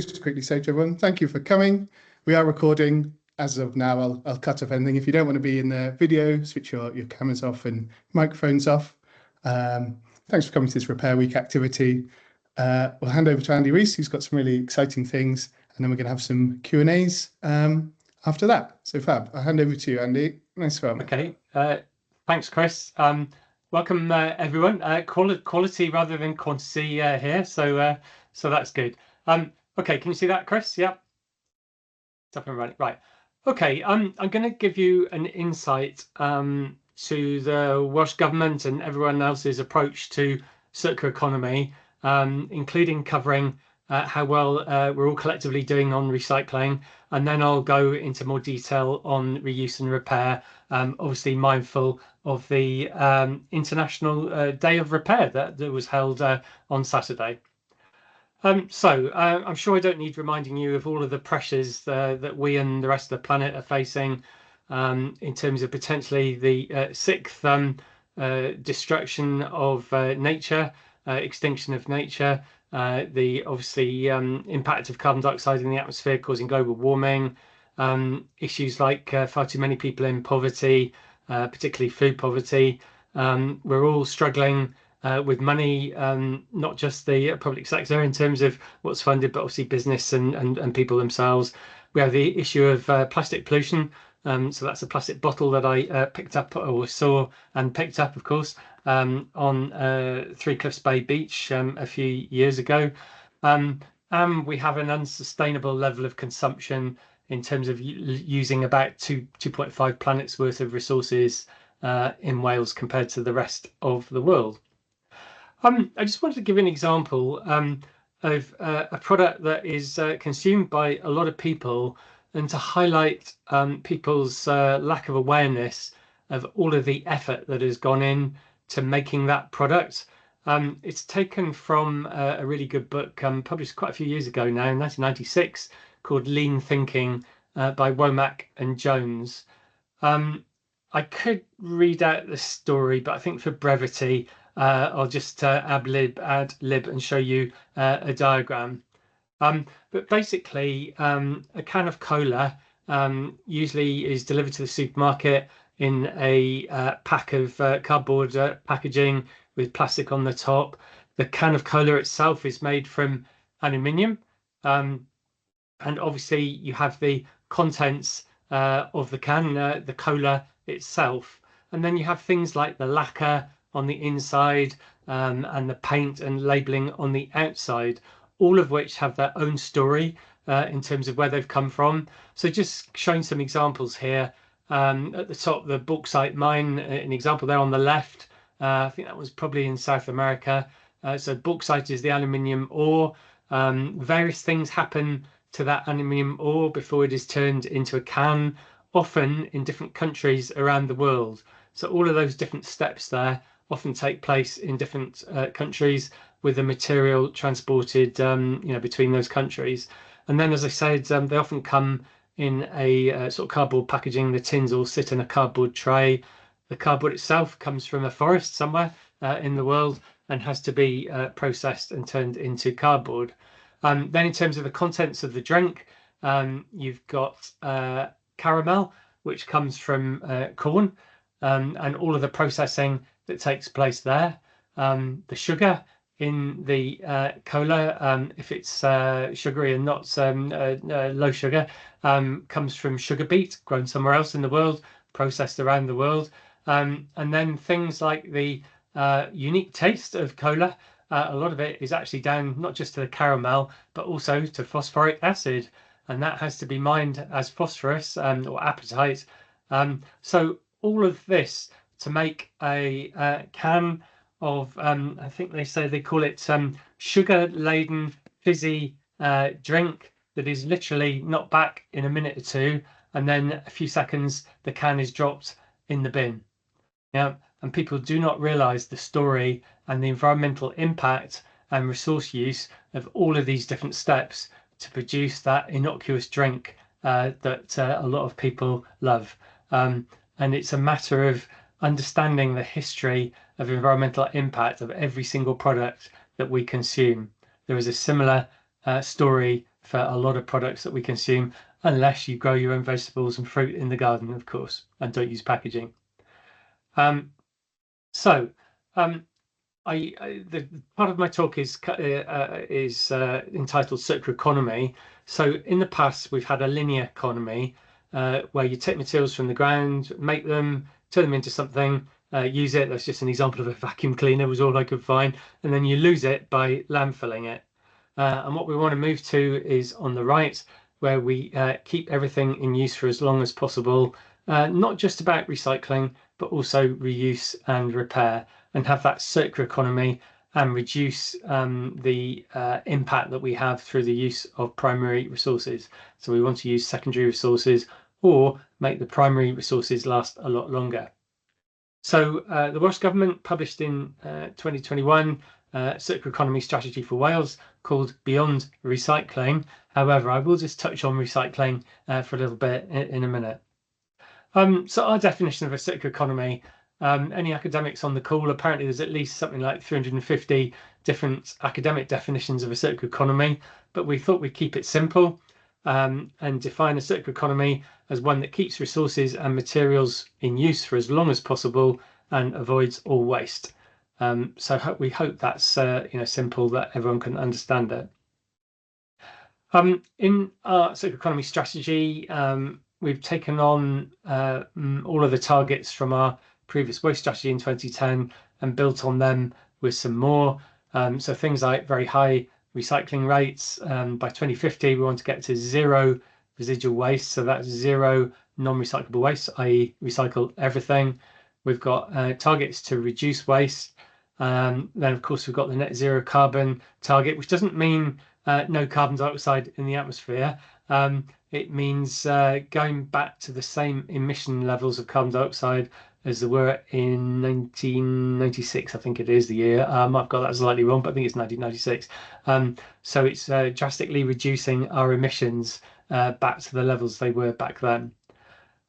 Just quickly say to everyone, thank you for coming. We are recording. As of now, I'll cut off anything. If you don't want to be in the video, switch your cameras off and microphones off. Thanks for coming to this Repair Week activity. We'll hand over to Andy Rees, who's got some really exciting things, and then we're going to have some Q&As after that. So Fab, I'll hand over to you, Andy. Nice one. Okay, thanks, Chris. Welcome, everyone. Quality rather than quantity here, so that's good. Okay, can you see that, Chris? Yep. It's up and running. Right. Okay, I'm going to give you an insight to the Welsh Government and everyone else's approach to circular economy, including covering how well we're all collectively doing on recycling, and then I'll go into more detail on reuse and repair, obviously mindful of the International Day of Repair that was held on Saturday. So I'm sure I don't need reminding you of all of the pressures that we and the rest of the planet are facing in terms of potentially the sixth destruction of nature, extinction of nature, the obviously impact of carbon dioxide in the atmosphere causing global warming, issues like far too many people in poverty, particularly food poverty. We're all struggling with money, not just the public sector in terms of what's funded, but obviously business and people themselves. We have the issue of plastic pollution. So that's a plastic bottle that I picked up or saw and picked up, of course, on Three Cliffs Bay Beach a few years ago. And we have an unsustainable level of consumption in terms of using about 2.5 planets worth of resources in Wales compared to the rest of the world. I just wanted to give an example of a product that is consumed by a lot of people, and to highlight people's lack of awareness of all of the effort that has gone in to making that product. It's taken from a really good book published quite a few years ago now, in 1996, called Lean Thinking by Womack and Jones. I could read out the story, but I think for brevity, I'll just ad lib and show you a diagram. But basically, a can of cola usually is delivered to the supermarket in a pack of cardboard packaging with plastic on the top. The can of cola itself is made from aluminium, and obviously you have the contents of the can, the cola itself, and then you have things like the lacquer on the inside and the paint and labeling on the outside, all of which have their own story in terms of where they've come from. So just showing some examples here. At the top, the bauxite mine, an example there on the left. I think that was probably in South America. So bauxite is the aluminium ore. Various things happen to that aluminium ore before it is turned into a can, often in different countries around the world. So all of those different steps there often take place in different countries, with the material transported between those countries. And then, as I said, they often come in a sort of cardboard packaging. The tins all sit in a cardboard tray. The cardboard itself comes from a forest somewhere in the world and has to be processed and turned into cardboard. Then in terms of the contents of the drink, you've got caramel, which comes from corn, and all of the processing that takes place there. The sugar in the cola, if it's sugary and not low sugar, comes from sugar beet grown somewhere else in the world, processed around the world. And then things like the unique taste of cola, a lot of it is actually down not just to the caramel, but also to phosphoric acid, and that has to be mined as phosphorus or apatite. So all of this to make a can of, I think they call it sugar-laden fizzy drink that is literally knocked back in a minute or two, and then a few seconds the can is dropped in the bin. Yeah, and people do not realise the story and the environmental impact and resource use of all of these different steps to produce that innocuous drink that a lot of people love. And it's a matter of understanding the history of environmental impact of every single product that we consume. There is a similar story for a lot of products that we consume, unless you grow your own vegetables and fruit in the garden, of course, and don't use packaging. The part of my talk is entitled Circular Economy. So in the past, we've had a linear economy where you take materials from the ground, make them, turn them into something, use it. That's just an example of a vacuum cleaner, was all I could find. And then you lose it by landfilling it. And what we want to move to is on the right, where we keep everything in use for as long as possible, not just about recycling, but also reuse and repair, and have that circular economy and reduce the impact that we have through the use of primary resources. So we want to use secondary resources or make the primary resources last a lot longer. So the Welsh Government published in 2021 Circular Economy Strategy for Wales called Beyond Recycling. However, I will just touch on recycling for a little bit in a minute. So our definition of a circular economy, any academics on the call, apparently there's at least something like 350 different academic definitions of a circular economy, but we thought we'd keep it simple and define a circular economy as one that keeps resources and materials in use for as long as possible and avoids all waste. So we hope that's simple, that everyone can understand it. In our circular economy strategy, we've taken on all of the targets from our previous waste strategy in 2010 and built on them with some more. So things like very high recycling rates. By 2050, we want to get to zero residual waste. So that's zero non-recyclable waste, i.e. recycle everything. We've got targets to reduce waste. Then, of course, we've got the net zero carbon target, which doesn't mean no carbon dioxide in the atmosphere. It means going back to the same emission levels of carbon dioxide as there were in 1996, I think it is the year. I've got that slightly wrong, but I think it's 1996. So it's drastically reducing our emissions back to the levels they were back then.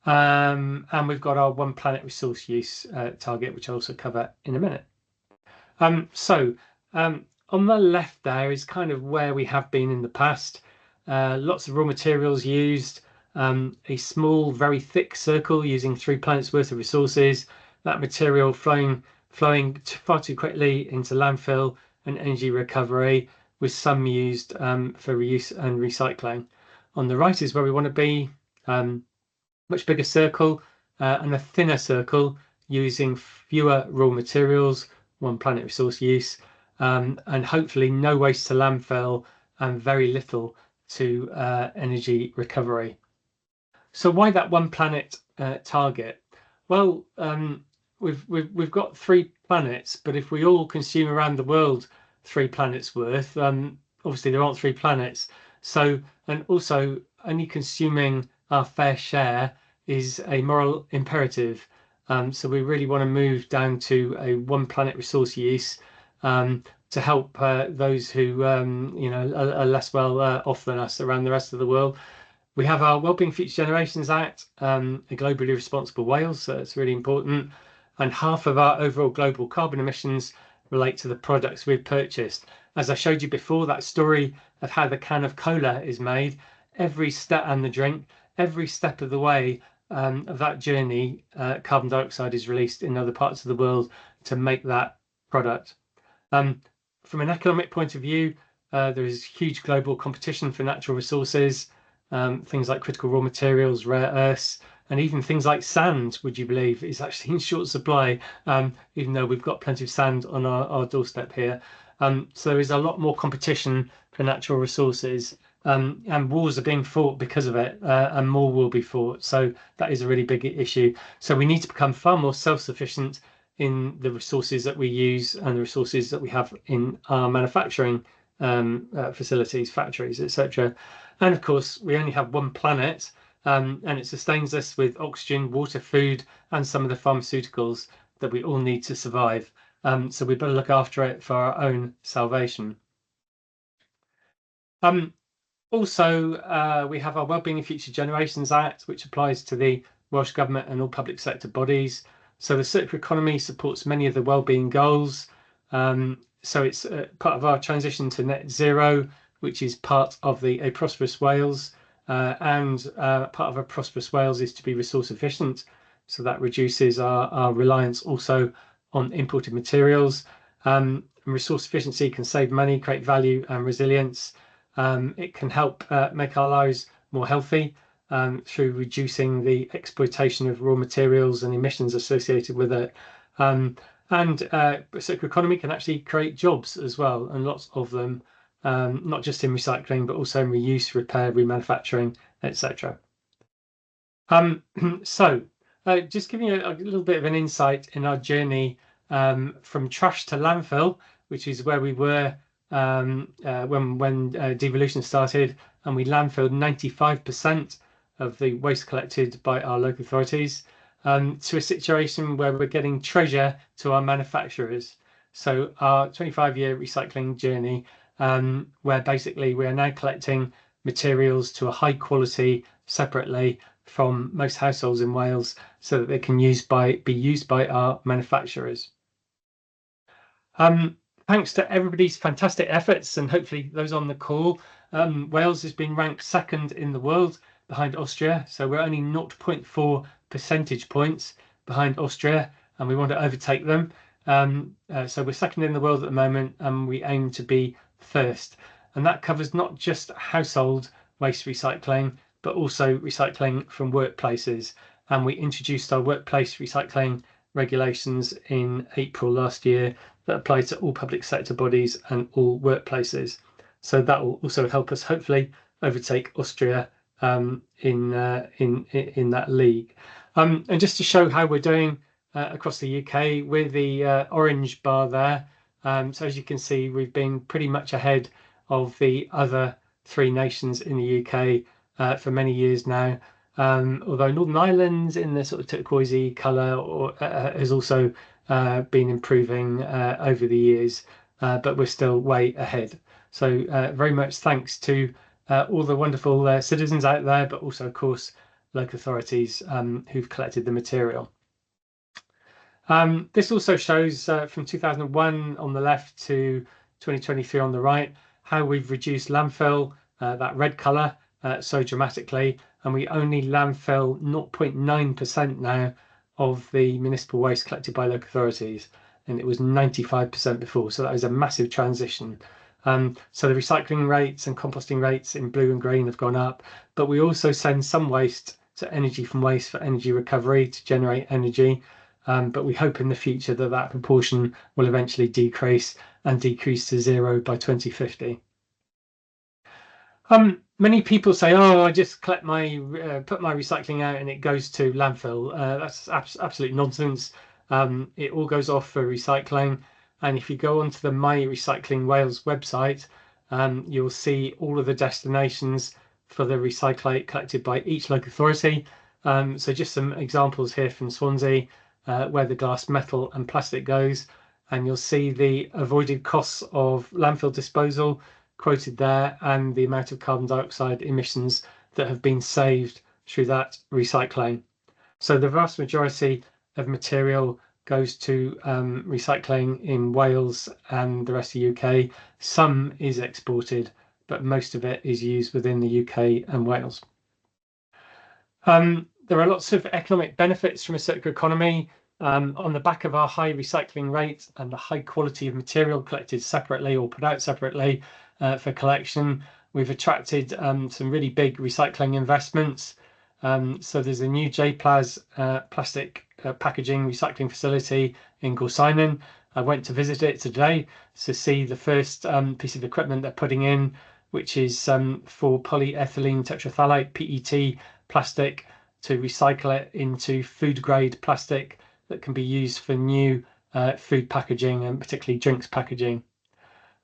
And we've got our One Planet resource use target, which I'll also cover in a minute. On the left there is kind of where we have been in the past. Lots of raw materials used, a small, very thick circle using 3 planets worth of resources, that material flowing far too quickly into landfill and energy recovery, with some used for reuse and recycling. On the right is where we want to be, much bigger circle and a thinner circle using fewer raw materials, 1 planet resource use, and hopefully no waste to landfill and very little to energy recovery. So why that 1 planet target? Well, we've got 3 planets, but if we all consume around the world 3 planets worth, obviously there aren't 3 planets. So, and also only consuming our fair share is a moral imperative. So we really want to move down to a 1 planet resource use to help those who are less well off than us around the rest of the world. We have our Wellbeing Future Generations Act, a globally responsible Wales, so it's really important. And half of our overall global carbon emissions relate to the products we've purchased. As I showed you before, that story of how the can of cola is made, every step and the drink, every step of the way of that journey, carbon dioxide is released in other parts of the world to make that product. From an economic point of view, there is huge global competition for natural resources, things like critical raw materials, rare earths, and even things like sand, would you believe, is actually in short supply, even though we've got plenty of sand on our doorstep here. So there is a lot more competition for natural resources, and wars are being fought because of it, and more will be fought. So that is a really big issue. So we need to become far more self-sufficient in the resources that we use and the resources that we have in our manufacturing facilities, factories, etc. And of course, we only have 1 planet, and it sustains us with oxygen, water, food, and some of the pharmaceuticals that we all need to survive. So we better look after it for our own salvation. Also, we have our Wellbeing and Future Generations Act, which applies to the Welsh Government and all public sector bodies. So the circular economy supports many of the wellbeing goals. So it's part of our transition to net zero. which is part of a prosperous Wales, and part of a prosperous Wales is to be resource efficient. So that reduces our reliance also on imported materials. And resource efficiency can save money, create value and resilience. It can help make our lives more healthy through reducing the exploitation of raw materials and emissions associated with it. And circular economy can actually create jobs as well, and lots of them, not just in recycling, but also in reuse, repair, remanufacturing, etc. So just giving you a little bit of an insight in our journey from trash to landfill, which is where we were when devolution started, and we landfilled 95% of the waste collected by our local authorities, to a situation where we're getting treasure to our manufacturers. So our 25-year recycling journey, where basically we are now collecting materials to a high quality separately from most households in Wales, so that they can be used by our manufacturers. Thanks to everybody's fantastic efforts, and hopefully those on the call, Wales has been ranked second in the world behind Austria. So we're only 0.4 percentage points behind Austria, and we want to overtake them. So we're second in the world at the moment, and we aim to be first. And that covers not just household waste recycling, but also recycling from workplaces. And we introduced our workplace recycling regulations in April last year that apply to all public sector bodies and all workplaces. So that will also help us hopefully overtake Austria in that league. And just to show how we're doing across the UK, with the orange bar there. So as you can see, we've been pretty much ahead of the other 3 nations in the UK for many years now. Although Northern Ireland in the sort of turquoisey colour has also been improving over the years, but we're still way ahead. So very much thanks to all the wonderful citizens out there, but also, of course, local authorities who've collected the material. This also shows from 2001 on the left to 2023 on the right, how we've reduced landfill, that red colour, so dramatically, and we only landfill 0.9% now of the municipal waste collected by local authorities, and it was 95% before. So that is a massive transition. So the recycling rates and composting rates in blue and green have gone up, but we also send some waste to energy from waste for energy recovery to generate energy. But we hope in the future that that proportion will eventually decrease to 0 by 2050. Many people say, "Oh, I just collect put my recycling out and it goes to landfill." That's absolute nonsense. It all goes off for recycling, and if you go onto the My Recycling Wales website, you'll see all of the destinations for the recyclate collected by each local authority. So just some examples here from Swansea, where the glass, metal and plastic goes, and you'll see the avoided costs of landfill disposal quoted there, and the amount of carbon dioxide emissions that have been saved through that recycling. So the vast majority of material goes to recycling in Wales and the rest of the UK. Some is exported, but most of it is used within the UK and Wales. There are lots of economic benefits from a circular economy. On the back of our high recycling rate and the high quality of material collected separately or put out separately for collection, we've attracted some really big recycling investments. So there's a new J-Plas plastic packaging recycling facility in Gorsinon. I went to visit it today to see the first piece of equipment they're putting in, which is for polyethylene tetraphthalate, PET plastic, to recycle it into food grade plastic that can be used for new food packaging and particularly drinks packaging.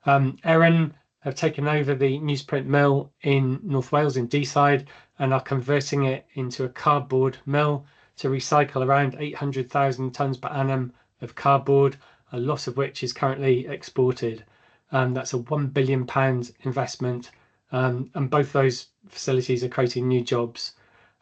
Erin have taken over the newsprint mill in North Wales in Deeside and are converting it into a cardboard mill to recycle around 800,000 tonnes per annum of cardboard, a lot of which is currently exported. That's a £1 billion investment, and both those facilities are creating new jobs.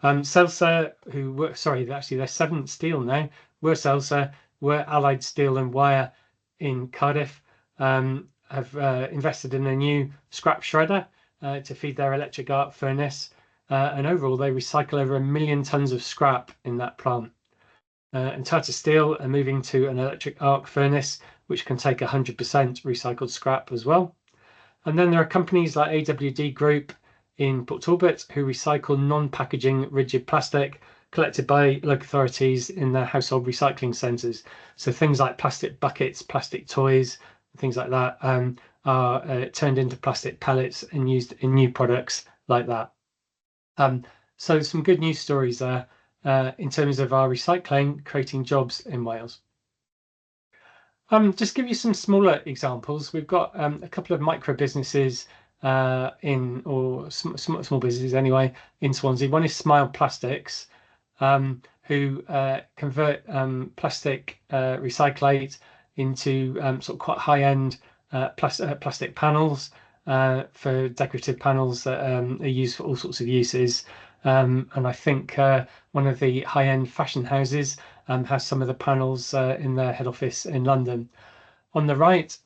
Celsa, they're Severn Steel now, were Celsa, were Allied Steel and Wire in Cardiff, and invested in a new scrap shredder to feed their electric arc furnace, and overall they recycle over 1 million tons of scrap in that plant. And Tata Steel are moving to an electric arc furnace, which can take 100% recycled scrap as well. And then there are companies like AWD Group in Port Talbot who recycle non-packaging rigid plastic collected by local authorities in their household recycling centres. So things like plastic buckets, plastic toys, things like that are turned into plastic pellets and used in new products like that. So some good news stories there in terms of our recycling creating jobs in Wales. Just give you some smaller examples. We've got a couple of micro businesses small businesses anyway, in Swansea. One is Smile Plastics, who convert plastic recyclate into sort of quite high-end plastic panels for decorative panels that are used for all sorts of uses. And I think one of the high-end fashion houses has some of the panels in their head office in London. On the right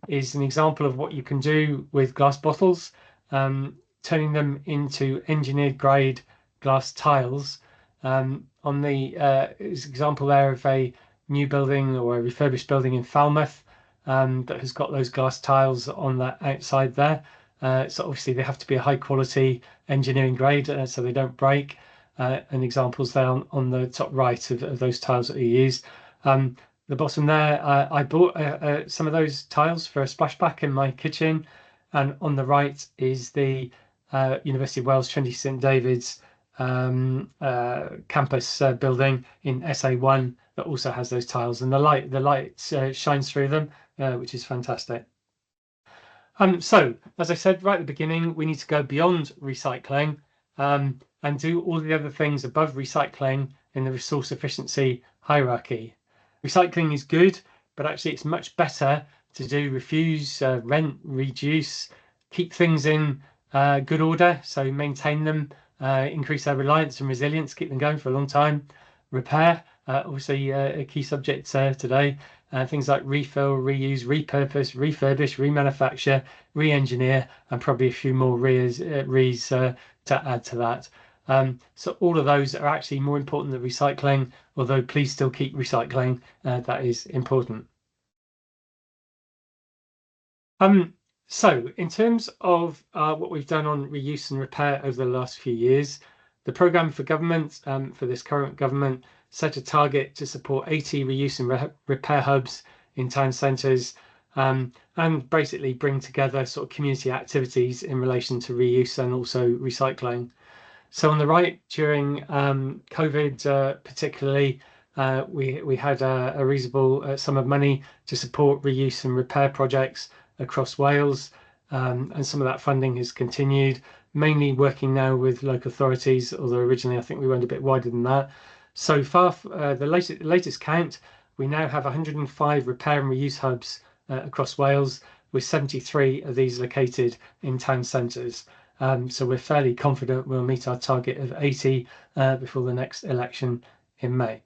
is an example of what you can do with glass bottles, turning them into engineered grade glass tiles. On the example there of a new building or a refurbished building in Falmouth that has got those glass tiles on that outside there. So obviously they have to be a high quality engineering grade so they don't break. And examples there on the top right of those tiles that you use. The bottom there, I bought some of those tiles for a splashback in my kitchen. And on the right is the University of Wales Trinity St David's campus building in SA1 that also has those tiles, and the light shines through them, which is fantastic. So, as I said right at the beginning, we need to go beyond recycling and do all the other things above recycling in the resource efficiency hierarchy. Recycling is good, but actually it's much better to do refuse, rent, reduce, keep things in good order, so maintain them, increase their reliance and resilience, keep them going for a long time. Repair, obviously a key subject today. Things like refill, reuse, repurpose, refurbish, remanufacture, re-engineer, and probably a few more re's to add to that. So all of those are actually more important than recycling, although please still keep recycling. That is important. So in terms of what we've done on reuse and repair over the last few years, the programme for government, for this current government, set a target to support 80 reuse and repair hubs in town centres and basically bring together sort of community activities in relation to reuse and also recycling. So on the right, during COVID particularly, we had a reasonable sum of money to support reuse and repair projects across Wales, and some of that funding has continued, mainly working now with local authorities, although originally I think we went a bit wider than that. So far, the latest count, we now have 105 repair and reuse hubs across Wales, with 73 of these located in town centres. So we're fairly confident we'll meet our target of 80 before the next election in May.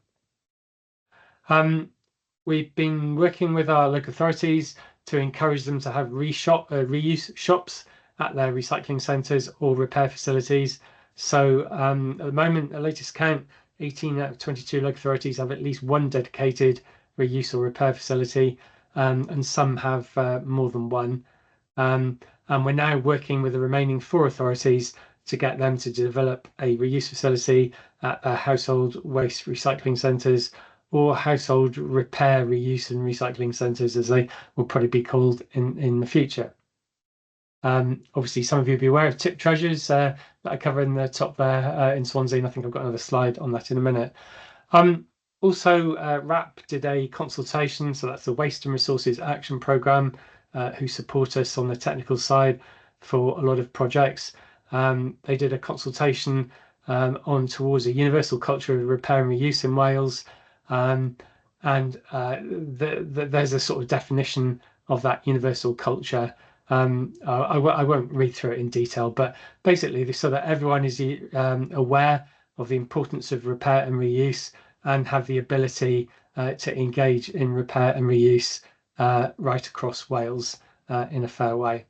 We've been working with our local authorities to encourage them to have reuse shops at their recycling centres or repair facilities. So at the moment, the latest count, 18 out of 22 local authorities have at least one dedicated reuse or repair facility, and some have more than one. And we're now working with the remaining 4 authorities to get them to develop a reuse facility at their household waste recycling centres or household repair, reuse and recycling centres, as they will probably be called in the future. Obviously, some of you will be aware of tip treasures that I cover in the top there in Swansea, and I think I've got another slide on that in a minute. Also, WRAP did a consultation, so that's the Waste and Resources Action Programme, who support us on the technical side for a lot of projects. They did a consultation on towards a universal culture of repair and reuse in Wales, and there's a sort of definition of that universal culture. I won't read through it in detail, but basically so that everyone is aware of the importance of repair and reuse and have the ability to engage in repair and reuse right across Wales. in a fair way.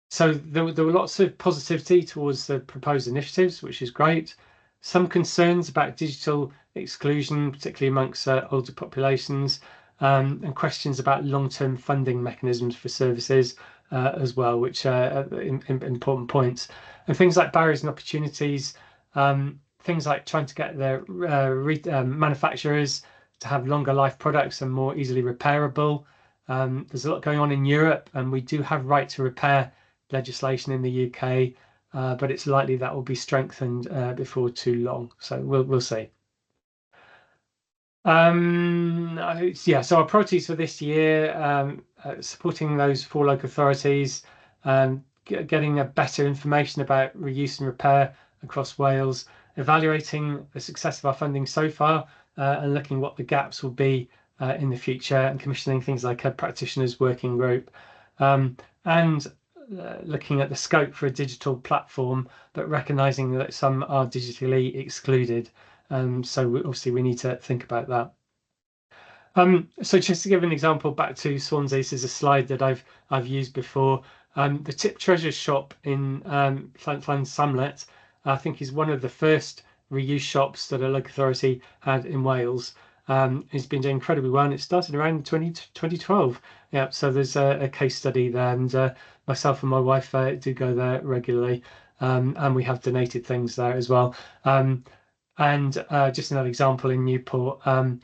So there were lots of positivity towards the proposed initiatives, which is great. Some concerns about digital exclusion, particularly amongst older populations, and questions about long-term funding mechanisms for services as well, which are important points. And things like barriers and opportunities, things like trying to get the manufacturers to have longer life products and more easily repairable. There's a lot going on in Europe, and we do have right to repair legislation in the UK, but it's likely that will be strengthened before too long. So we'll see. Yeah, so our priorities for this year, supporting those 4 local authorities, getting a better information about reuse and repair across Wales, evaluating the success of our funding so far, and looking what the gaps will be in the future, and commissioning things like a practitioners working group, and looking at the scope for a digital platform, but recognizing that some are digitally excluded. So obviously we need to think about that. So just to give an example back to Swansea, this is a slide that I've used before. The Tip Treasure shop in Llansamlet, I think, is one of the first reuse shops that a local authority had in Wales. It's been doing incredibly well, and it started around 2012. Yeah, so there's a case study there, and myself and my wife do go there regularly, and we have donated things there as well. And just another example in Newport, some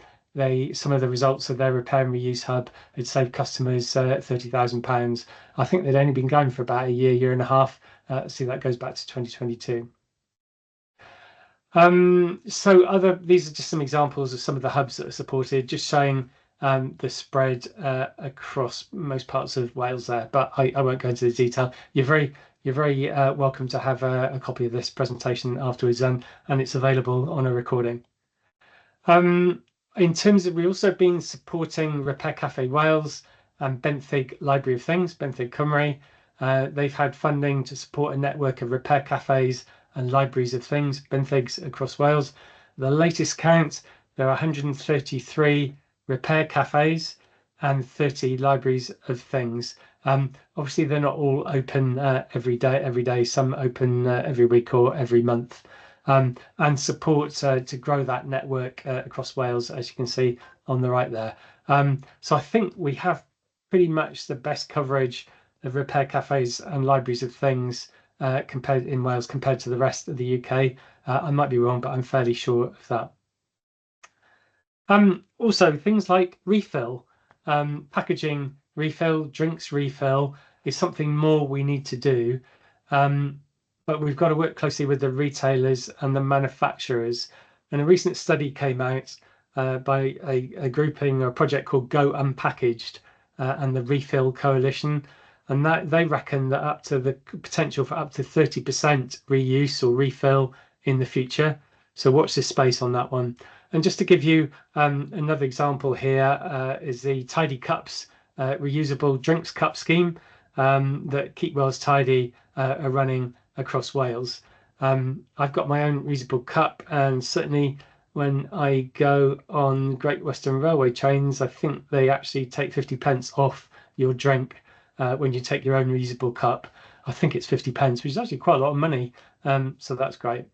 of the results of their repair and reuse hub had saved customers £30,000. I think they'd only been going for about a year and a half. So that goes back to 2022. So these are just some examples of some of the hubs that are supported, just showing the spread across most parts of Wales there, but I won't go into the detail. You're very welcome to have a copy of this presentation afterwards, and it's available on a recording. In terms of, we've also been supporting Repair Cafe Wales and Benthyg Library of Things, Benthyg Cymru. They've had funding to support a network of repair cafes and libraries of things, Benthygs, across Wales. The latest count, there are 133 repair cafes and 30 libraries of things. Obviously, they're not all open every day. Some open every week or every month. And support to grow that network across Wales, as you can see on the right there. So I think we have pretty much the best coverage of repair cafes and libraries of things in Wales compared to the rest of the UK. I might be wrong, but I'm fairly sure of that. Also, things like refill, packaging refill, drinks refill is something more we need to do. But we've got to work closely with the retailers and the manufacturers. And a recent study came out by a grouping or a project called Go Unpackaged and the Refill Coalition. And that they reckon that up to the potential for up to 30% reuse or refill in the future. So watch this space on that one. And just to give you another example here is the Tidy Cups reusable drinks cup scheme that Keep Wales Tidy are running across Wales. I've got my own reusable cup, and certainly when I go on Great Western Railway trains, I think they actually take 50p off your drink when you take your own reusable cup. I think it's 50p, which is actually quite a lot of money. So that's great.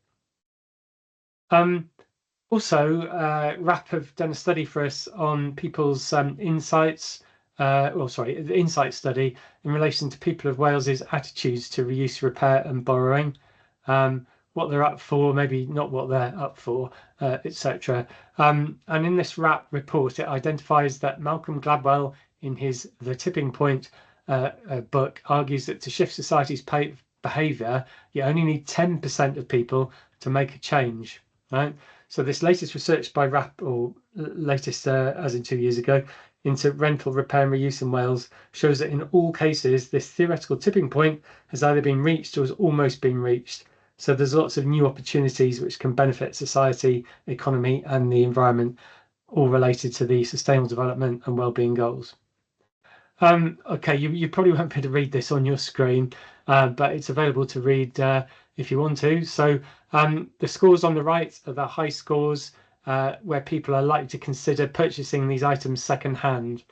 Also, RAP have done a study for us on people's insights. The insight study in relation to people of Wales's attitudes to reuse, repair, and borrowing, what they're up for, maybe not what they're up for, etc. And in this RAP report, it identifies that Malcolm Gladwell, in his The Tipping Point book, argues that to shift society's behaviour, you only need 10% of people to make a change. Right. So this latest research by RAP, or latest as in 2 years ago, into rental repair and reuse in Wales, shows that in all cases, this theoretical tipping point has either been reached or has almost been reached. So there's lots of new opportunities which can benefit society, economy, and the environment, all related to the Sustainable Development and Wellbeing Goals. Okay, you probably won't be able to read this on your screen, but it's available to read if you want to. So the scores on the right are the high scores where people are likely to consider purchasing these items second-hand.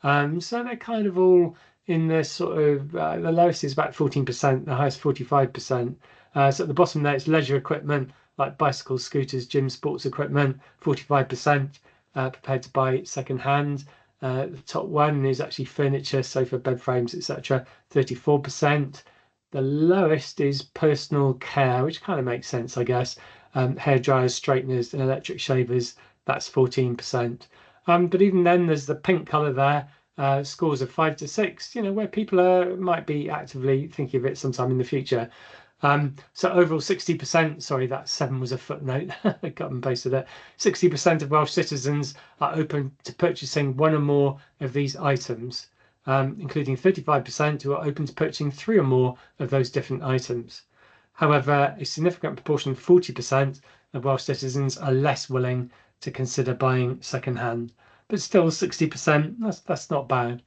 So they're kind of all in the sort of the lowest is about 14%, the highest 45%. So at the bottom there, it's leisure equipment like bicycles, scooters, gym, sports equipment, 45% prepared to buy second hand. The top one is actually furniture, sofa, bed frames, etc., 34%. The lowest is personal care, which kind of makes sense, I guess. Hair dryers, straighteners, and electric shavers, that's 14%. But even then, there's the pink colour there, scores of 5 to 6, where people might be actively thinking of it sometime in the future. So overall 60%, sorry, that 7 was a footnote, I cut and pasted it. 60% of Welsh citizens are open to purchasing one or more of these items, including 35% who are open to purchasing 3 or more of those different items. However, a significant proportion, 40% of Welsh citizens, are less willing to consider buying second-hand, but still 60%, that's not bad.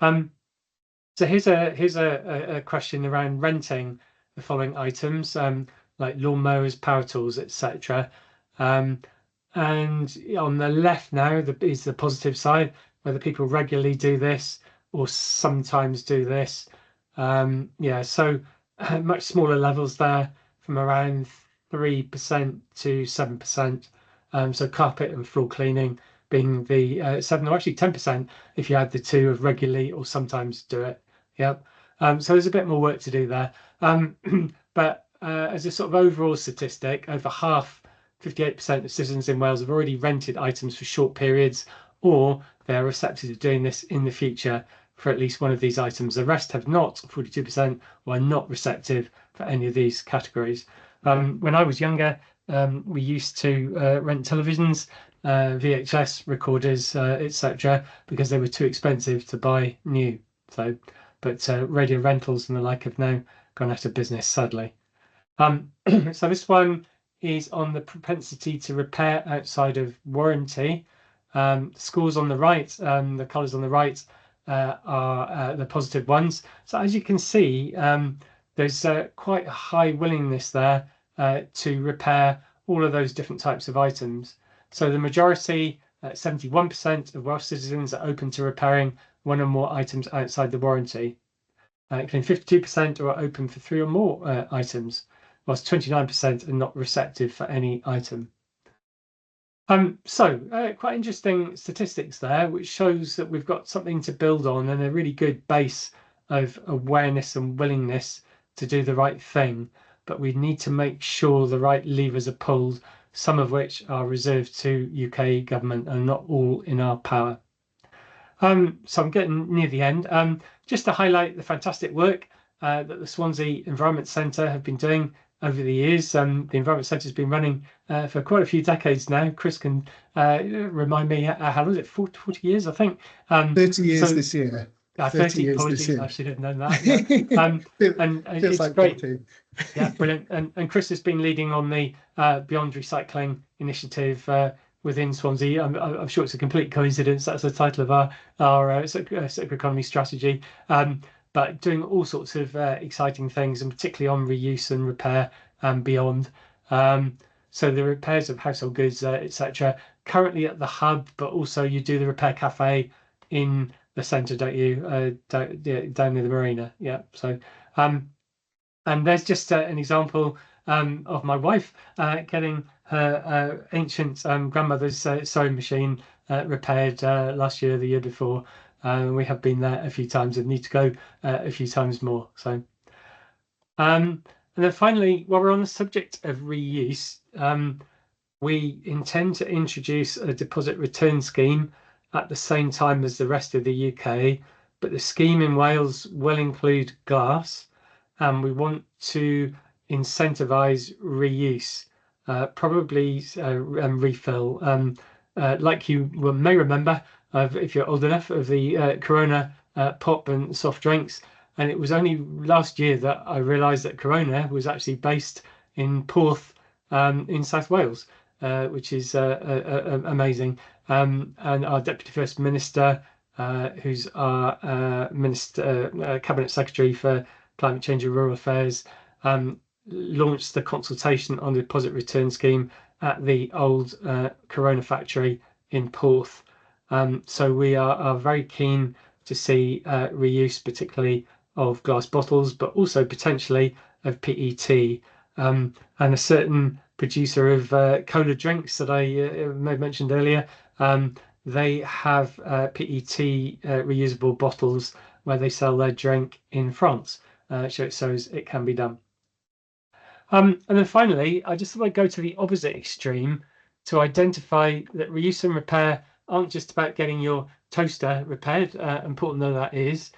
So here's a question around renting the following items, like lawnmowers, power tools, etc. And on the left now is the positive side, whether people regularly do this or sometimes do this. Yeah, so much smaller levels there, from around 3% to 7%. So carpet and floor cleaning being the 7 or actually 10% if you add the 2 of regularly or sometimes do it. Yep. So there's a bit more work to do there. But as a sort of overall statistic, over half, 58% of citizens in Wales have already rented items for short periods, or they're receptive to doing this in the future for at least one of these items. The rest have not, 42%, or are not receptive for any of these categories. When I was younger, we used to rent televisions, VHS recorders, etc., because they were too expensive to buy new. But radio rentals and the like have now gone out of business, sadly. So this one is on the propensity to repair outside of warranty. Scores on the right, the colours on the right are the positive ones. So as you can see, there's quite a high willingness there to repair all of those different types of items. So the majority, 71% of Welsh citizens, are open to repairing one or more items outside the warranty. 52% are open for 3 or more items, whilst 29% are not receptive for any item. So quite interesting statistics there, which shows that we've got something to build on and a really good base of awareness and willingness to do the right thing. But we need to make sure the right levers are pulled, some of which are reserved to UK government and not all in our power. So I'm getting near the end. Just to highlight the fantastic work that the Swansea Environment Centre have been doing over the years. The Environment Centre has been running for quite a few decades now. Chris can remind me, how long is it? 40 years, I think. 30 years this year. 30 years apologies, this year. I should have known that. Yeah. And it's like great. 40. Yeah, brilliant. And Chris has been leading on the Beyond Recycling initiative within Swansea. I'm sure it's a complete coincidence. That's the title of our circular economy strategy. But doing all sorts of exciting things, and particularly on reuse and repair and beyond. So the repairs of household goods, etc. Currently at the hub, but also you do the repair cafe in the centre, don't you? Down near the marina. Yeah. So, and there's just an example of my wife getting her ancient grandmother's sewing machine repaired last year, the year before. We have been there a few times and need to go a few times more. So, and then finally, while we're on the subject of reuse, we intend to introduce a deposit return scheme at the same time as the rest of the UK, but the scheme in Wales will include glass, and we want to incentivise reuse, probably and refill. Like you may remember, if you're old enough, of the Corona pop and soft drinks. And it was only last year that I realised that Corona was actually based in Porth in South Wales, which is amazing. And our Deputy First Minister, who's our Cabinet Secretary for Climate Change and Rural Affairs, launched the consultation on the deposit return scheme at the old Corona factory in Porth. So we are very keen to see reuse, particularly of glass bottles, but also potentially of PET. And a certain producer of cola drinks that I may have mentioned earlier, they have PET reusable bottles where they sell their drink in France. So it shows it can be done. And then finally, I just thought I'd go to the opposite extreme to identify that reuse and repair aren't just about getting your toaster repaired, important though that is.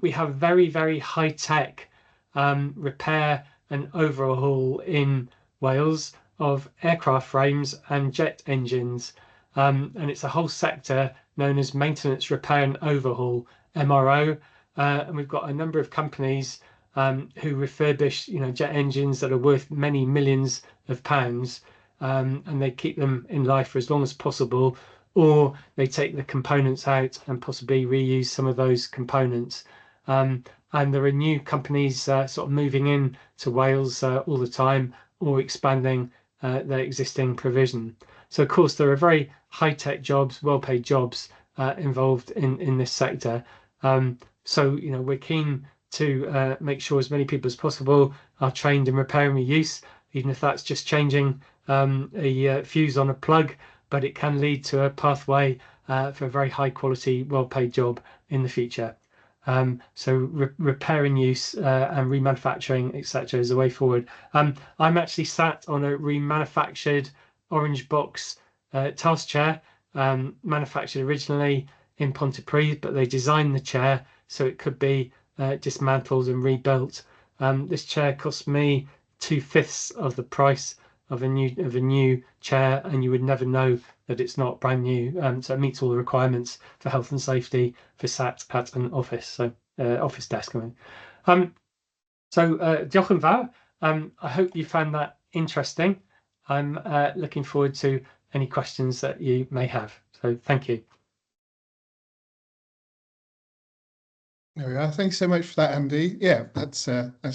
We have very, very high tech repair and overhaul in Wales of aircraft frames and jet engines. And it's a whole sector known as maintenance, repair and overhaul, MRO. And we've got a number of companies who refurbish, jet engines that are worth many millions of pounds, and they keep them in life for as long as possible, or they take the components out and possibly reuse some of those components. And there are new companies sort of moving in to Wales all the time, or expanding their existing provision. So of course there are very high-tech jobs, well-paid jobs involved in this sector. So we're keen to make sure as many people as possible are trained in repair and reuse, even if that's just changing a fuse on a plug, but it can lead to a pathway for a very high quality, well-paid job in the future. So repair and use and remanufacturing, etc., is the way forward. I'm actually sat on a remanufactured orange box task chair, manufactured originally in Pontypridd, but they designed the chair so it could be dismantled and rebuilt. This chair cost me 2/5 of the price of a new chair, and you would never know that it's not brand new. So it meets all the requirements for health and safety for sat at an office, so office desk. So diolch yn fawr. I hope you found that interesting. I'm looking forward to any questions that you may have. So thank you. There we are. Thanks so much for that, Andy. Yeah, that's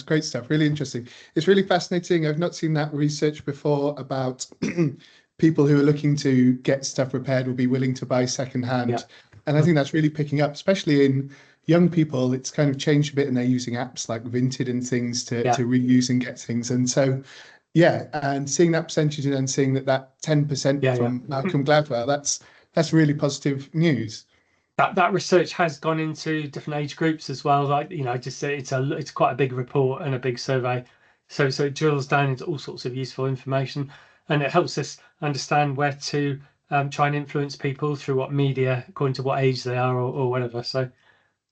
great stuff. Really interesting. It's really fascinating. I've not seen that research before about people who are looking to get stuff repaired will be willing to buy secondhand. Yeah. And I think that's really picking up, especially in young people. It's kind of changed a bit, and they're using apps like Vinted and things to reuse and get things. And so, yeah, and seeing that percentage and then seeing that 10% from Malcolm Gladwell, that's really positive news. That research has gone into different age groups as well. Like, just it's quite a big report and a big survey. So it drills down into all sorts of useful information, and it helps us understand where to try and influence people through what media, according to what age they are or whatever. So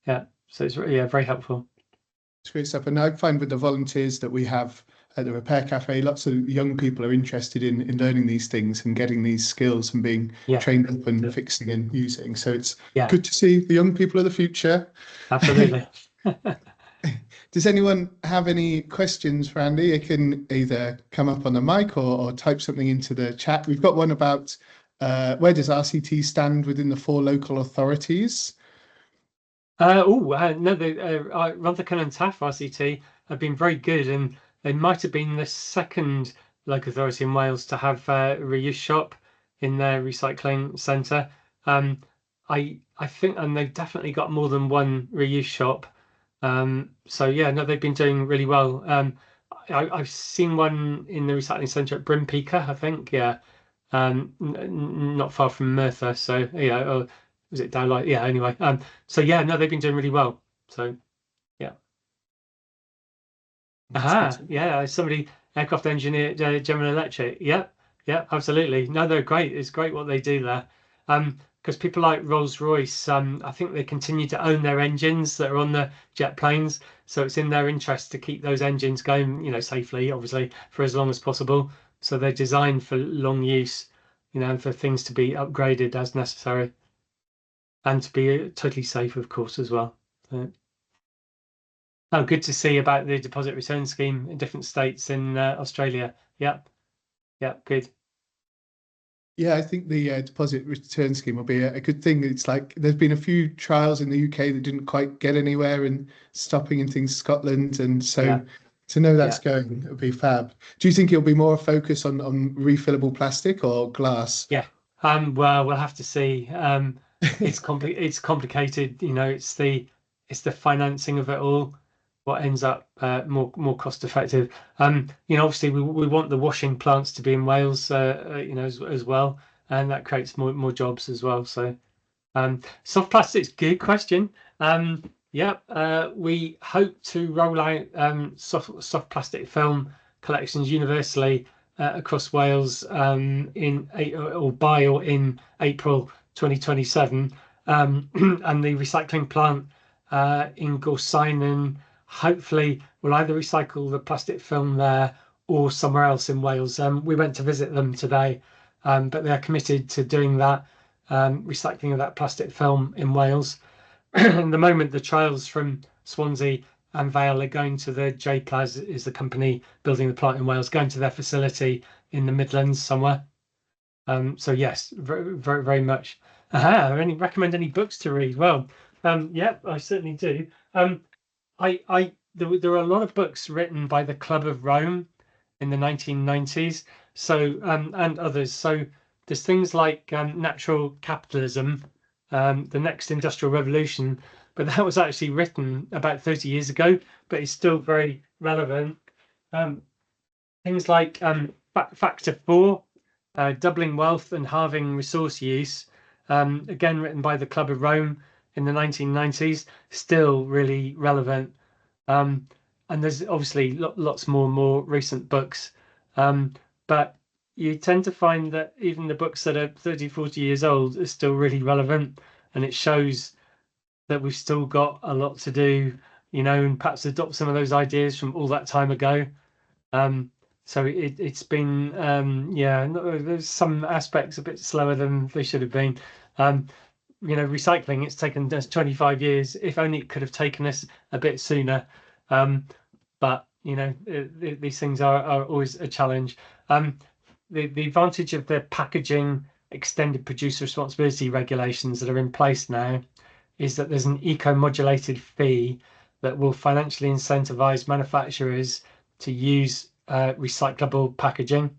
yeah, so it's really very helpful. It's great stuff. And I find with the volunteers that we have at the Repair Cafe, lots of young people are interested in learning these things and getting these skills and being trained up and fixing and using. So it's good to see the young people of the future. Absolutely. Does anyone have any questions for Andy? You can either come up on the mic or type something into the chat. We've got one about where does RCT stand within the 4 local authorities? No, Rutherglen and Taff RCT have been very good, and they might have been the second local authority in Wales to have a reuse shop in their recycling centre. I think, and they've definitely got more than one reuse shop. So yeah, no, they've been doing really well. I've seen one in the recycling centre at Brimpeaker, I think. Yeah, not far from Merthyr. So yeah, was it Dowlight? Yeah. Anyway, so yeah, no, they've been doing really well. So yeah. Yeah, somebody, aircraft engineer, General Electric. Yep, absolutely. No, they're great. It's great what they do there. Because people like Rolls-Royce, I think they continue to own their engines that are on the jet planes. So it's in their interest to keep those engines going, safely, obviously, for as long as possible. So they're designed for long use, and for things to be upgraded as necessary, and to be totally safe, of course, as well. So. Oh, good to see about the deposit return scheme in different states in Australia. Yep, good. Yeah, I think the deposit return scheme will be a good thing. It's like there's been a few trials in the UK that didn't quite get anywhere and stopping in things Scotland, and so to know that's going, it'll be fab. Do you think it'll be more a focus on refillable plastic or glass? Yeah, well, we'll have to see. it's complicated. You know, it's the financing of it all what ends up more cost effective. You know, obviously we want the washing plants to be in Wales, you know, as well, and that creates more jobs as well. So soft plastics, good question. Yeah, we hope to roll out soft plastic film collections universally across Wales in April 2027, and the recycling plant in Gorsinon hopefully will either recycle the plastic film there or somewhere else in Wales. We went to visit them today, but they're committed to doing that. Recycling of that plastic film in Wales. At the moment, the trials from Swansea and Vale are going to the JPLAS, is the company building the plant in Wales, going to their facility in the Midlands somewhere. So yes, very much. Recommend any books to read? Well, yeah, I certainly do. There are a lot of books written by the Club of Rome in the 1990s. So and others. So there's things like Natural Capitalism, the Next Industrial Revolution, but that was actually written about 30 years ago, but it's still very relevant. Things like Factor 4, Doubling Wealth and Halving Resource Use, again written by the Club of Rome in the 1990s, still really relevant. And there's obviously lots more recent books, but you tend to find that even the books that are 30, 40 years old are still really relevant, and it shows that we've still got a lot to do, you know, and perhaps adopt some of those ideas from all that time ago. So it's been, yeah, there's some aspects a bit slower than they should have been. You know, recycling, it's taken us 25 years. If only it could have taken us a bit sooner. But you know, these things are always a challenge. The advantage of the packaging extended producer responsibility regulations that are in place now is that there's an eco-modulated fee that will financially incentivize manufacturers to use recyclable packaging,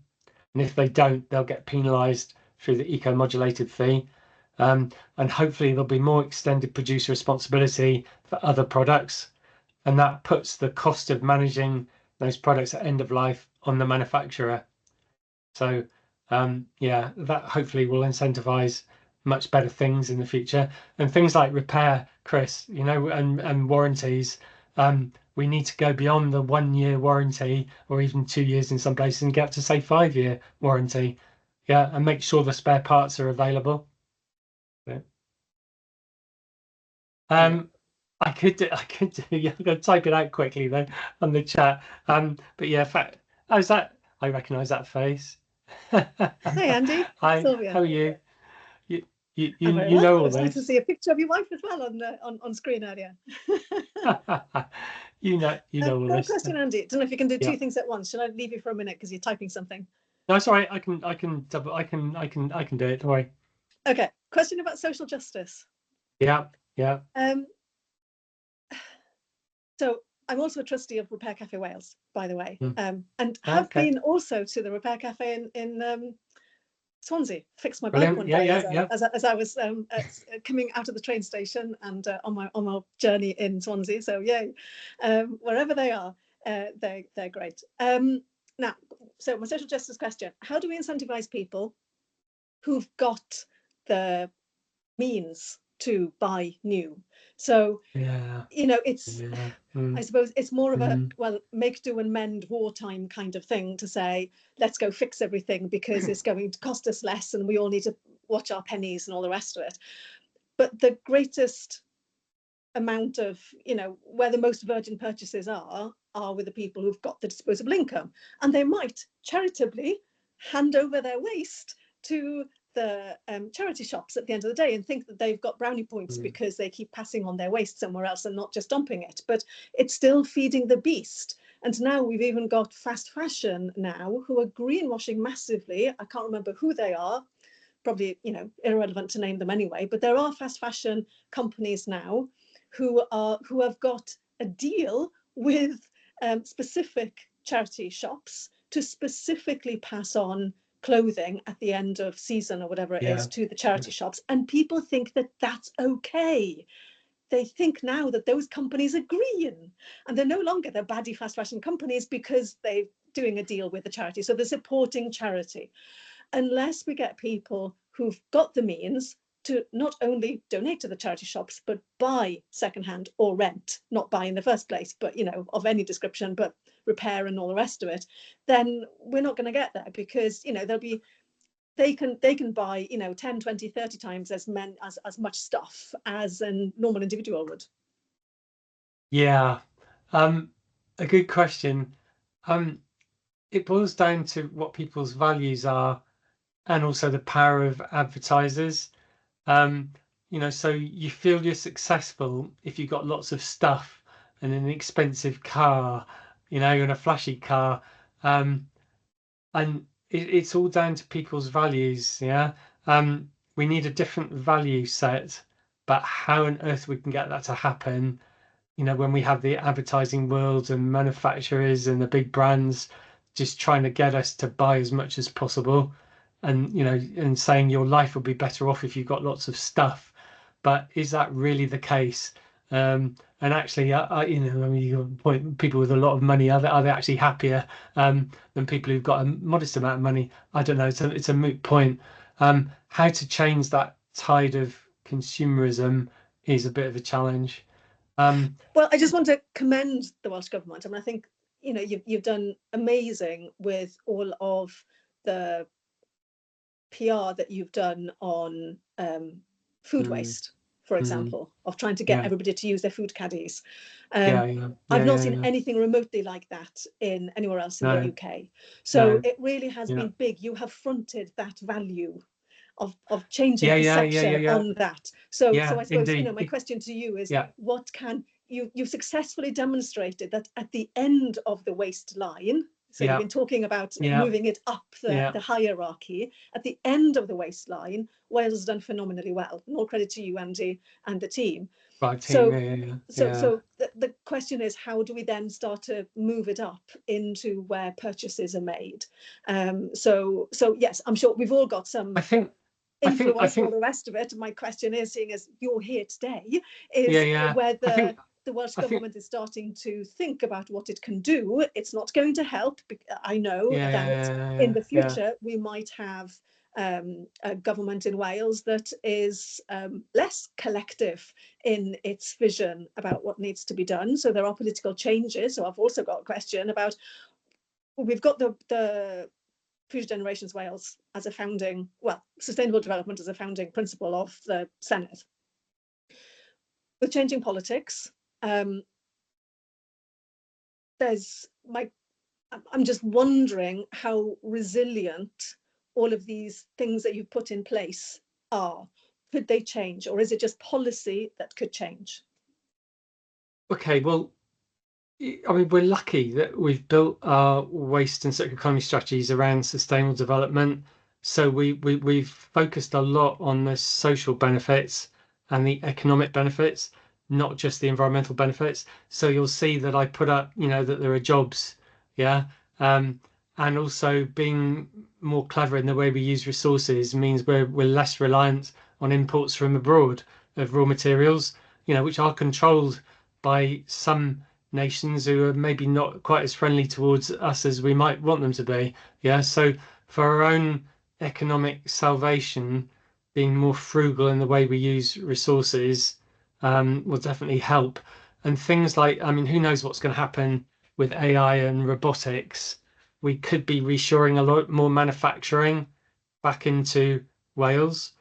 and if they don't, they'll get penalized through the eco-modulated fee. And hopefully there'll be more extended producer responsibility for other products, and that puts the cost of managing those products at end of life on the manufacturer. So yeah, that hopefully will incentivize much better things in the future, and things like repair, Chris, you know, and warranties. We need to go beyond the 1 year warranty, or even 2 years in some places, and get up to say 5-year warranty. Yeah, and make sure the spare parts are available. Yeah. I could do. Yeah, I'm going to type it out quickly though on the chat. But yeah, fact. How's that? I recognise that face. Hi, Andy. Hi. Sylvia. How are you? You well. know all It's this. nice to see a picture of your wife as well on screen earlier. you know all this. Question, Andy. I don't know if you can do two things at once. Should I leave you for a minute because you're typing something? No, it's all right. I can do it. Don't worry. Okay. Question about social justice. Yeah. So I'm also a trustee of Repair Cafe Wales, by the way, and have been also to the Repair Cafe in Swansea. Fixed my bike one day as I was coming out of the train station and on my journey in Swansea. So yay, wherever they are, they're great. Now, so my social justice question: how do we incentivize people who've got the means to buy new? So you know, it's I suppose it's more of a make do and mend wartime kind of thing to say, let's go fix everything because it's going to cost us less and we all need to watch our pennies and all the rest of it. But the greatest amount of, you know, where the most virgin purchases are with the people who've got the disposable income, and they might charitably hand over their waste to the charity shops at the end of the day and think that they've got brownie points because they keep passing on their waste somewhere else and not just dumping it, but it's still feeding the beast. And now we've even got fast fashion now who are greenwashing massively. I can't remember who they are, probably, you know, irrelevant to name them anyway, but there are fast fashion companies now who have got a deal with specific charity shops to specifically pass on clothing at the end of season or whatever it is to the charity shops, and people think that that's okay. They think now that those companies are green, and they're no longer the baddie fast fashion companies because they're doing a deal with the charity. So they're supporting charity. Unless we get people who've got the means to not only donate to the charity shops, but buy secondhand or rent, not buy in the first place, but, you know, of any description, but repair and all the rest of it, then we're not going to get there, because, you know, they can buy, you know, 10, 20, 30 times as much stuff as a normal individual would. Yeah, a good question. It boils down to what people's values are, and also the power of advertisers. You know, so you feel you're successful if you've got lots of stuff and an expensive car, you know, and a flashy car. And it's all down to people's values. Yeah. We need a different value set, but how on earth we can get that to happen, you know, when we have the advertising world and manufacturers and the big brands just trying to get us to buy as much as possible, and, you know, and saying your life will be better off if you've got lots of stuff. But is that really the case? And actually, you know, I mean, you point people with a lot of money, are they actually happier than people who've got a modest amount of money? I don't know. It's a moot point. How to change that tide of consumerism is a bit of a challenge. Well, I just want to commend the Welsh Government. I mean, I think, you know, you've done amazing with all of the PR that you've done on food waste, for example, of trying to get everybody to use their food caddies. I've not seen anything remotely like that in anywhere else in the UK. So it really has been big. You have fronted that value of changing perception on that. So I suppose, indeed, you know, my question to you is, what can you've successfully demonstrated that at the end of the waste line, so you've been talking about moving it up the hierarchy, at the end of the waste line, Wales has done phenomenally well. And all credit to you, Andy, and the team. So the question is, how do we then start to move it up into where purchases are made? So yes, I'm sure we've all got some influence and all the rest of it. My question is, seeing as you're here today, is whether the Welsh Government is starting to think about what it can do. It's not going to help. I know that in the future we might have a government in Wales that is less collective in its vision about what needs to be done. So there are political changes. So I've also got a question about, we've got the Future Generations Wales as a founding, well, sustainable development as a founding principle of the Senedd. With changing politics, I'm just wondering how resilient all of these things that you've put in place are. Could they change, or is it just policy that could change? Okay, well, I mean, we're lucky that we've built our waste and circular economy strategies around sustainable development. So we've focused a lot on the social benefits and the economic benefits, not just the environmental benefits. So you'll see that I put up, you know, that there are jobs, and also being more clever in the way we use resources means we're less reliant on imports from abroad of raw materials, you know, which are controlled by some nations who are maybe not quite as friendly towards us as we might want them to be. So for our own economic salvation, being more frugal in the way we use resources will definitely help. And things like, I mean, who knows what's going to happen with AI and robotics? We could be reshoring a lot more manufacturing back into Wales,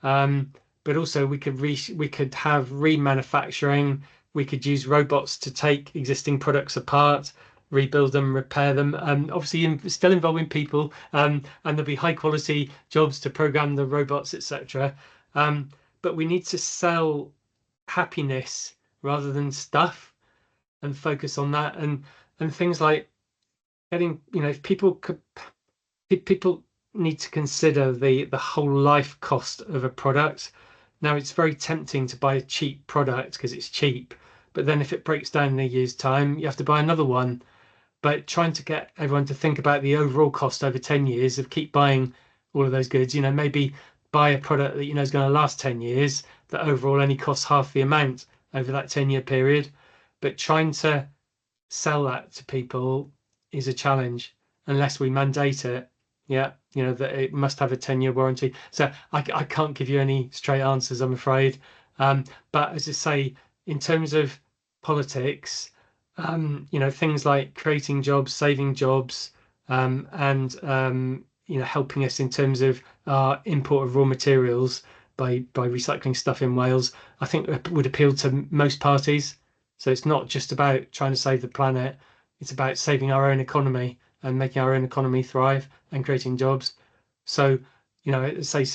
but also we could have remanufacturing. We could use robots to take existing products apart, rebuild them, repair them. Obviously, still involving people, and there'll be high quality jobs to program the robots, etc. But we need to sell happiness rather than stuff, and focus on that. And things like getting, you know, people need to consider the whole life cost of a product. Now, it's very tempting to buy a cheap product because it's cheap, but then if it breaks down in a year's time, you have to buy another one. but trying to get everyone to think about the overall cost over 10 years of keep buying all of those goods. Maybe buy a product that is going to last 10 years that overall only costs half the amount over that 10-year period. But trying to sell that to people is a challenge unless we mandate it. That it must have a 10-year warranty. So I can't give you any straight answers, I'm afraid. But as I say, in terms of politics, things like creating jobs, saving jobs, and helping us in terms of our import of raw materials by recycling stuff in Wales, I think would appeal to most parties. So it's not just about trying to save the planet, it's about saving our own economy and making our own economy thrive and creating jobs. So, say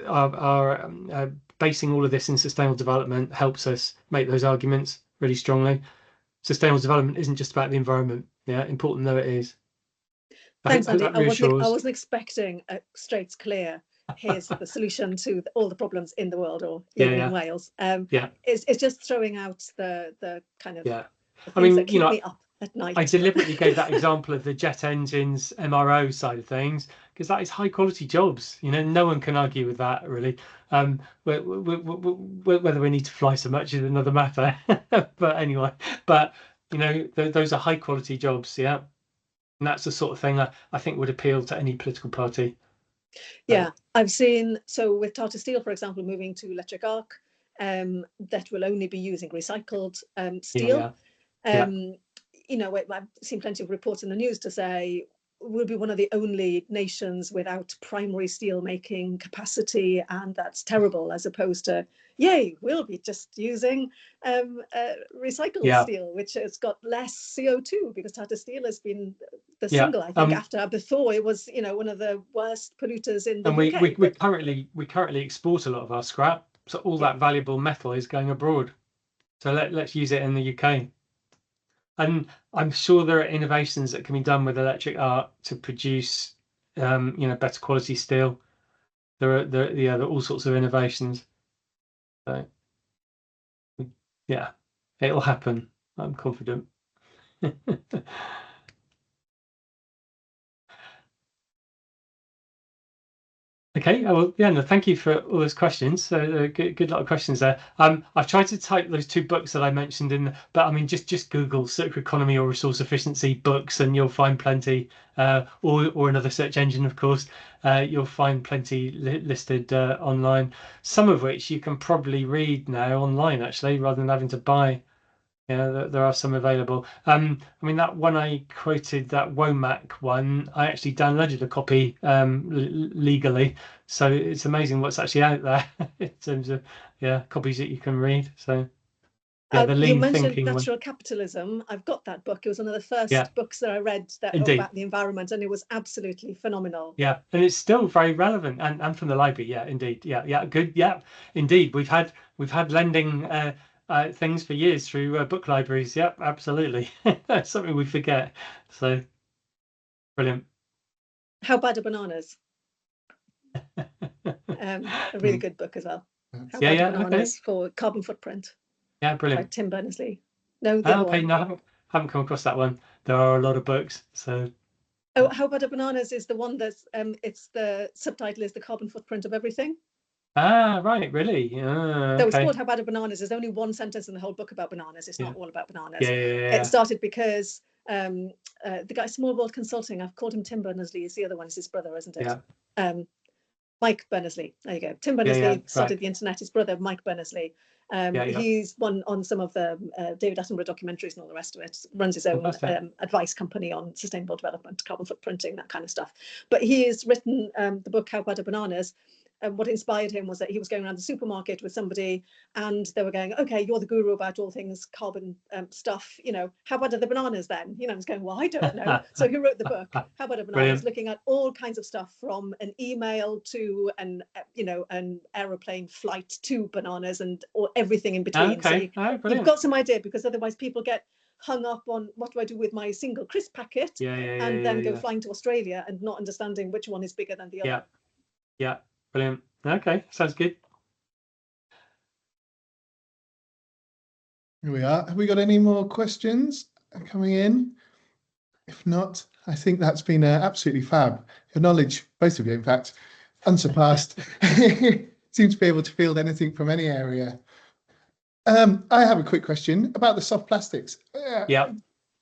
our basing all of this in sustainable development helps us make those arguments really strongly. Sustainable development isn't just about the environment, important though it is. Thanks, Andy. I wasn't expecting a straight, clear, here's the solution to all the problems in the world or in Wales. It's just throwing out the kind of the things that keep me up at night. I deliberately gave that example of the jet engines MRO side of things because that is high quality jobs. No one can argue with that really. Whether we need to fly so much is another matter. But anyway, those are high quality jobs, and that's the sort of thing I think would appeal to any political party. Yeah, I've seen, so with Tata Steel, for example, moving to electric arc, that will only be using recycled steel. I've seen plenty of reports in the news to say we'll be one of the only nations without primary steel making capacity, and that's terrible, as opposed to, yay, we'll be just using recycled steel, which has got less CO2, because Tata Steel has been the single, I think, before it was, one of the worst polluters in the UK. And we currently export a lot of our scrap, so all that valuable metal is going abroad. So let's use it in the UK. And I'm sure there are innovations that can be done with electric arc to produce, better quality steel. There are all sorts of innovations. So, it'll happen. I'm confident. Okay, well, no, thank you for all those questions. So good lot of questions there. I've tried to type those 2 books that I mentioned in, but I mean, just Google circular economy or resource efficiency books, and you'll find plenty. Or another search engine, of course. You'll find plenty listed online. Some of which you can probably read now online, actually, rather than having to buy. There are some available. I mean, that one I quoted, that Womack one, I actually downloaded a copy legally. So it's amazing what's actually out there in terms of copies that you can read. So the lean you mentioned thinking Natural one. Capitalism. I've got that book. It was one of the first books that I read about the environment, and it was absolutely phenomenal. Yeah, and it's still very relevant, and from the library. Yeah, indeed. Yeah, good. Yeah, indeed. We've had lending things for years through book libraries. Yep, absolutely. That's something we forget. So brilliant. How Bad Are Bananas? A really good book as well. How Bad Are Bananas for Carbon Footprint. Yeah, brilliant. By Tim Berners-Lee. No, no, I haven't come across that one. There are a lot of books. So. Oh, How Bad Are Bananas is the one that's it's the subtitle is The Carbon Footprint of Everything. Right, really? So it's called How Bad Are Bananas. There's only one sentence in the whole book about bananas. It's not all about bananas. It started because the guy, Small World Consulting, I've called him Tim Berners-Lee, is the other one, is his brother, isn't it? Yeah. Mike Berners-Lee. There you go. Tim Berners-Lee started the internet. His brother, Mike Berners-Lee. He's won on some of the David Attenborough documentaries and all the rest of it. Runs his own advice company on sustainable development, carbon footprinting, that kind of stuff. But he has written the book How Bad Are Bananas. What inspired him was that he was going around the supermarket with somebody, and they were going, "Okay, you're the guru about all things carbon stuff. How bad are the bananas then?" I was going, "Well, I don't know." So he wrote the book How Bad Are Bananas, looking at all kinds of stuff from an email to an aeroplane flight to bananas or everything in between. Okay. So you've got some idea, because otherwise people get hung up on what do I do with my single crisp packet, and then go flying to Australia and not understanding which one is bigger than the other. Yeah. Brilliant. Okay, sounds good. Here we are. Have we got any more questions coming in? If not, I think that's been absolutely fab. Your knowledge, both of you, in fact, unsurpassed. Seem to be able to field anything from any area. I have a quick question about the soft plastics. Yeah.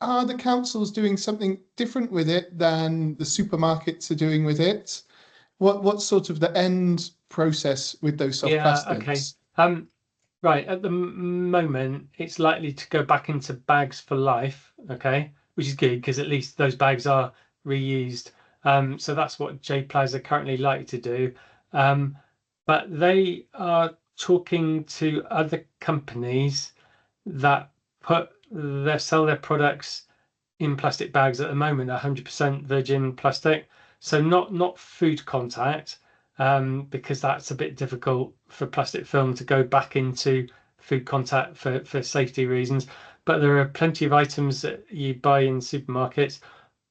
Are the councils doing something different with it than the supermarkets are doing with it? What's sort of the end process with those soft plastics? Okay. Right, at the moment, it's likely to go back into bags for life, okay, which is good because at least those bags are reused. So that's what J-Plas are currently likely to do. But they are talking to other companies that sell their products in plastic bags at the moment, 100% virgin plastic. So not food contact, because that's a bit difficult for plastic film to go back into food contact for safety reasons. But there are plenty of items that you buy in supermarkets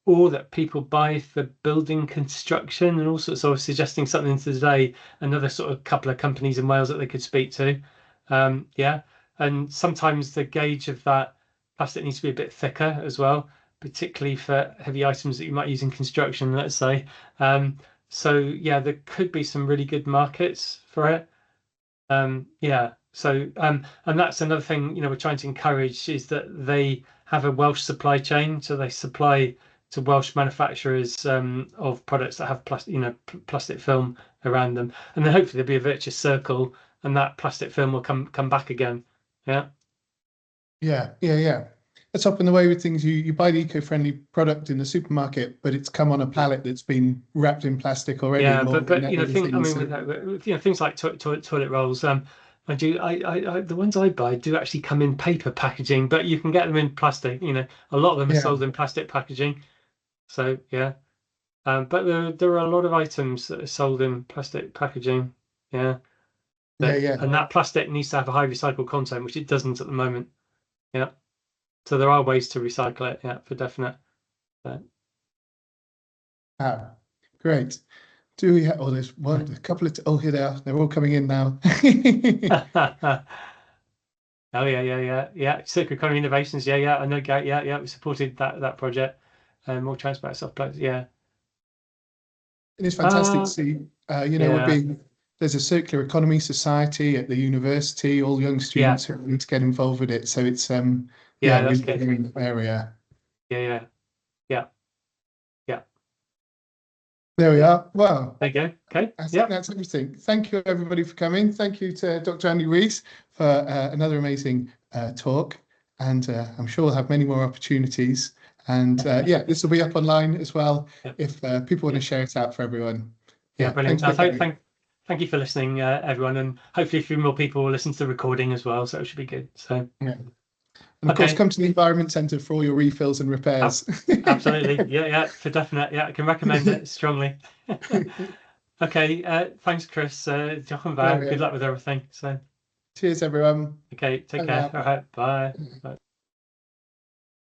or that people buy for building construction and all sorts of suggesting something today, another sort of couple of companies in Wales that they could speak to. Yeah. And sometimes the gauge of that plastic needs to be a bit thicker as well, particularly for heavy items that you might use in construction, let's say. So yeah, there could be some really good markets for it. Yeah. So and that's another thing, we're trying to encourage is that they have a Welsh supply chain. So they supply to Welsh manufacturers of products that have plastic film around them, and then hopefully there'll be a virtuous circle, and that plastic film will come back again. Yeah. Yeah. It's often the way with things. You buy the eco-friendly product in the supermarket, but it's come on a pallet that's been wrapped in plastic already. Yeah, but things like toilet rolls. The ones I buy do actually come in paper packaging, but you can get them in plastic. A lot of them are sold in plastic packaging. So yeah, but there are a lot of items that are sold in plastic packaging. Yeah. And that plastic needs to have a high recycled content, which it doesn't at the moment. Yeah. So there are ways to recycle it. Yeah, for definite. Great. Do we have? Oh, there's a couple of. Oh, here they are. They're all coming in now. Oh yeah. Circular economy innovations. Yeah. I know. Yeah. We supported that project. More transparent soft plastics. Yeah. And it's fantastic to see. There's a circular economy society at the university. All young students who need to get involved with it. So it's that's really good. good area. Yeah. There we are. Well, there you go. Okay. I think that's everything. Thank you, everybody, for coming. Thank you to Dr. Andy Rees for another amazing talk. And I'm sure we'll have many more opportunities. And this will be up online as well if people want to share it out for everyone. Yeah, brilliant. Thank you for listening, everyone. And hopefully a few more people will listen to the recording as well. So it should be good. So yeah. And of course, come to the Environment Centre for all your refills and repairs. Absolutely. Yeah, for definite. Yeah, I can recommend it strongly. Okay, thanks, Chris. Good luck with everything. So, cheers, everyone. Okay, take care. All right, bye.